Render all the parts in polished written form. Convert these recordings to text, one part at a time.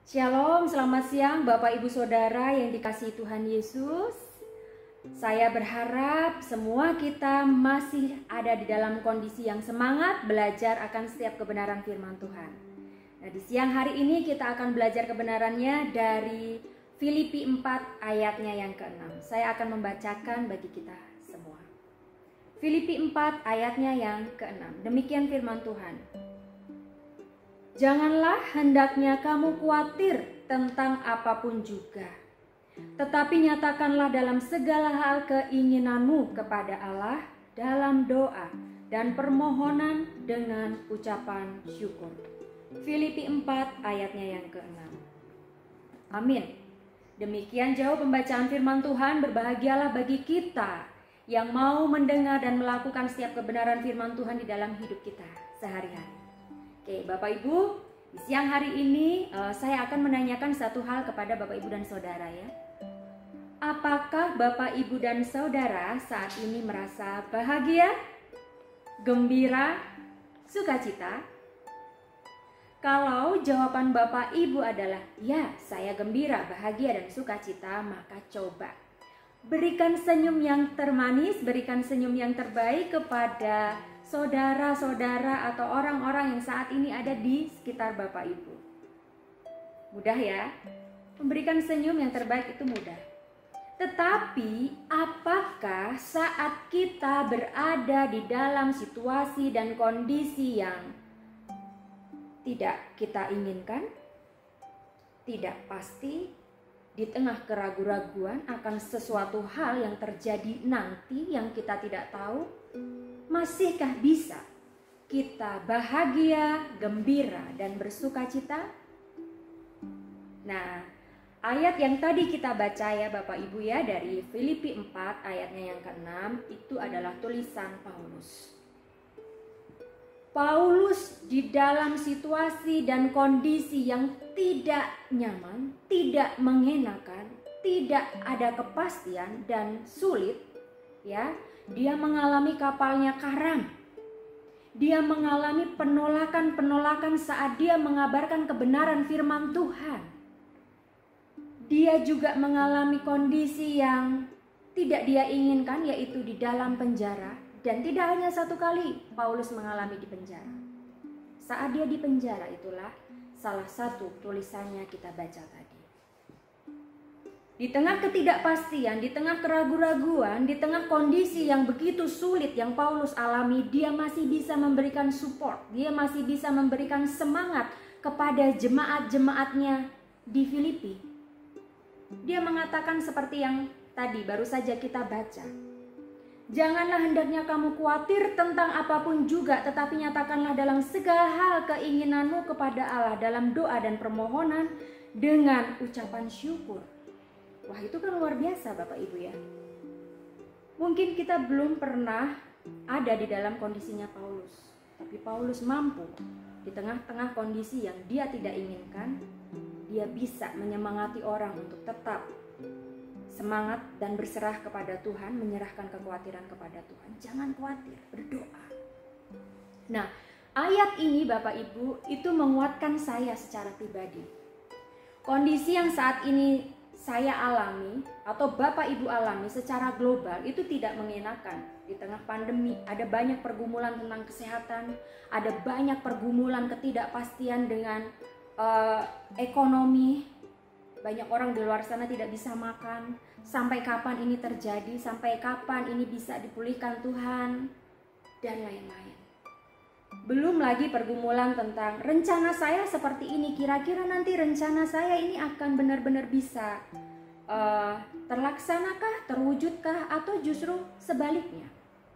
Shalom, selamat siang Bapak Ibu Saudara yang dikasihi Tuhan Yesus. Saya berharap semua kita masih ada di dalam kondisi yang semangat belajar akan setiap kebenaran firman Tuhan. Nah, di siang hari ini kita akan belajar kebenarannya dari Filipi 4 ayatnya yang ke-6. Saya akan membacakan bagi kita semua. Filipi 4 ayatnya yang ke-6. Demikian firman Tuhan. Janganlah hendaknya kamu khawatir tentang apapun juga, tetapi nyatakanlah dalam segala hal keinginanmu kepada Allah dalam doa dan permohonan dengan ucapan syukur. Filipi 4 ayatnya yang ke-6. Amin. Demikian jauh pembacaan firman Tuhan. Berbahagialah bagi kita yang mau mendengar dan melakukan setiap kebenaran firman Tuhan di dalam hidup kita sehari-hari. Oke, Bapak Ibu, di siang hari ini saya akan menanyakan satu hal kepada Bapak Ibu dan Saudara ya. Apakah Bapak Ibu dan Saudara saat ini merasa bahagia, gembira, sukacita? Kalau jawaban Bapak Ibu adalah ya, saya gembira, bahagia, dan sukacita, maka coba berikan senyum yang termanis, berikan senyum yang terbaik kepada saudara-saudara atau orang-orang yang saat ini ada di sekitar Bapak Ibu. Mudah ya, memberikan senyum yang terbaik itu mudah. Tetapi apakah saat kita berada di dalam situasi dan kondisi yang tidak kita inginkan, tidak pasti, di tengah keraguan-raguan akan sesuatu hal yang terjadi nanti yang kita tidak tahu, masihkah bisa kita bahagia, gembira, dan bersukacita? Nah, ayat yang tadi kita baca ya Bapak Ibu ya, dari Filipi 4 ayatnya yang ke-6, itu adalah tulisan Paulus. Paulus di dalam situasi dan kondisi yang tidak nyaman, tidak mengenakan, tidak ada kepastian dan sulit, ya. Dia mengalami kapalnya karam. Dia mengalami penolakan-penolakan saat dia mengabarkan kebenaran firman Tuhan. Dia juga mengalami kondisi yang tidak dia inginkan, yaitu di dalam penjara. Dan tidak hanya satu kali Paulus mengalami di penjara. Saat dia di penjara itulah salah satu tulisannya kita baca tadi. Di tengah ketidakpastian, di tengah keraguan-raguan, di tengah kondisi yang begitu sulit yang Paulus alami, dia masih bisa memberikan support, dia masih bisa memberikan semangat kepada jemaat-jemaatnya di Filipi. Dia mengatakan seperti yang tadi baru saja kita baca. Janganlah hendaknya kamu khawatir tentang apapun juga, tetapi nyatakanlah dalam segala hal keinginanmu kepada Allah dalam doa dan permohonan dengan ucapan syukur. Wah, itu kan luar biasa Bapak Ibu ya. Mungkin kita belum pernah ada di dalam kondisinya Paulus, tapi Paulus mampu di tengah-tengah kondisi yang dia tidak inginkan, dia bisa menyemangati orang untuk tetap semangat dan berserah kepada Tuhan, menyerahkan kekhawatiran kepada Tuhan. Jangan khawatir, berdoa. Nah, ayat ini Bapak Ibu itu menguatkan saya secara pribadi. Kondisi yang saat ini saya alami atau Bapak Ibu alami secara global itu tidak mengenakan. Di tengah pandemi ada banyak pergumulan tentang kesehatan, ada banyak pergumulan ketidakpastian dengan ekonomi. Banyak orang di luar sana tidak bisa makan. Sampai kapan ini terjadi? Sampai kapan ini bisa dipulihkan Tuhan? Dan lain-lain. Belum lagi pergumulan tentang rencana saya seperti ini. Kira-kira nanti rencana saya ini akan benar-benar bisa terlaksanakah, terwujudkah, atau justru sebaliknya?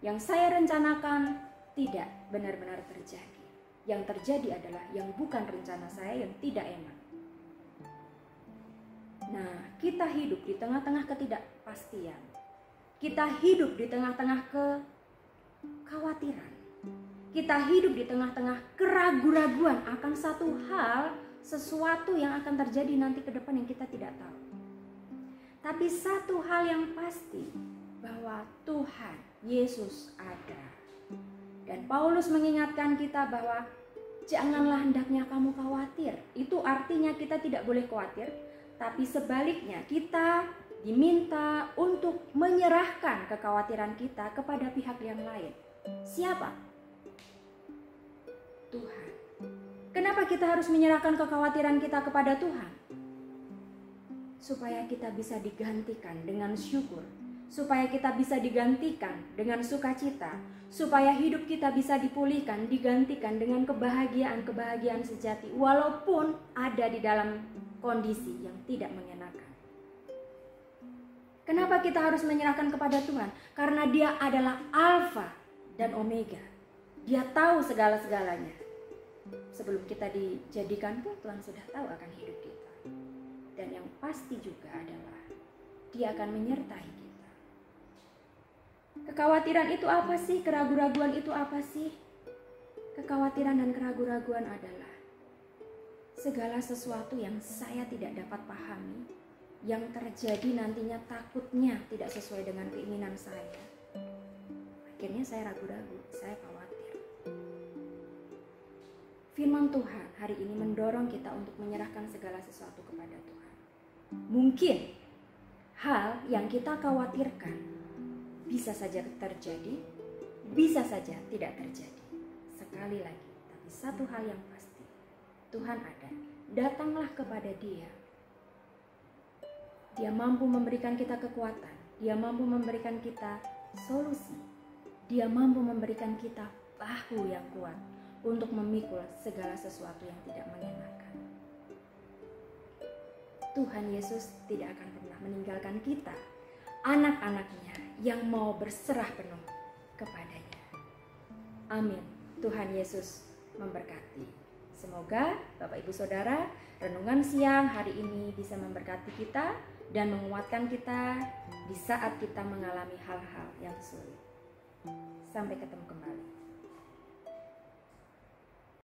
Yang saya rencanakan tidak benar-benar terjadi. Yang terjadi adalah yang bukan rencana saya, yang tidak enak. Nah, kita hidup di tengah-tengah ketidakpastian. Kita hidup di tengah-tengah kekhawatiran. Kita hidup di tengah-tengah keraguan-raguan akan satu hal, sesuatu yang akan terjadi nanti ke depan yang kita tidak tahu. Tapi satu hal yang pasti, bahwa Tuhan Yesus ada. Dan Paulus mengingatkan kita bahwa Janganlah hendaknya kamu khawatir. Itu artinya kita tidak boleh khawatir, tapi sebaliknya kita diminta untuk menyerahkan kekhawatiran kita kepada pihak yang lain. Siapa? Tuhan. Kenapa kita harus menyerahkan kekhawatiran kita kepada Tuhan? Supaya kita bisa digantikan dengan syukur, supaya kita bisa digantikan dengan sukacita, supaya hidup kita bisa dipulihkan, digantikan dengan kebahagiaan sejati, walaupun ada di dalam kondisi yang tidak mengenakan. Kenapa kita harus menyerahkan kepada Tuhan? Karena Dia adalah Alfa dan Omega. Dia tahu segala-segalanya. Sebelum kita dijadikan pun Tuhan sudah tahu akan hidup kita. Dan yang pasti juga adalah Dia akan menyertai kita. Kekhawatiran itu apa sih? Keraguan-raguan itu apa sih? Kekhawatiran dan keraguan-raguan adalah segala sesuatu yang saya tidak dapat pahami, yang terjadi nantinya takutnya tidak sesuai dengan keinginan saya. Akhirnya saya ragu-ragu, saya khawatir. Firman Tuhan hari ini mendorong kita untuk menyerahkan segala sesuatu kepada Tuhan. Mungkin hal yang kita khawatirkan bisa saja terjadi, bisa saja tidak terjadi. Sekali lagi, tapi satu hal yang pasti, Tuhan ada. Datanglah kepada Dia. Dia mampu memberikan kita kekuatan. Dia mampu memberikan kita solusi. Dia mampu memberikan kita bahu yang kuat untuk memikul segala sesuatu yang tidak mengenakan. Tuhan Yesus tidak akan pernah meninggalkan kita, anak-anaknya yang mau berserah penuh kepadanya. Amin. Tuhan Yesus memberkati. Semoga Bapak Ibu Saudara, renungan siang hari ini bisa memberkati kita dan menguatkan kita di saat kita mengalami hal-hal yang sulit. Sampai ketemu kembali.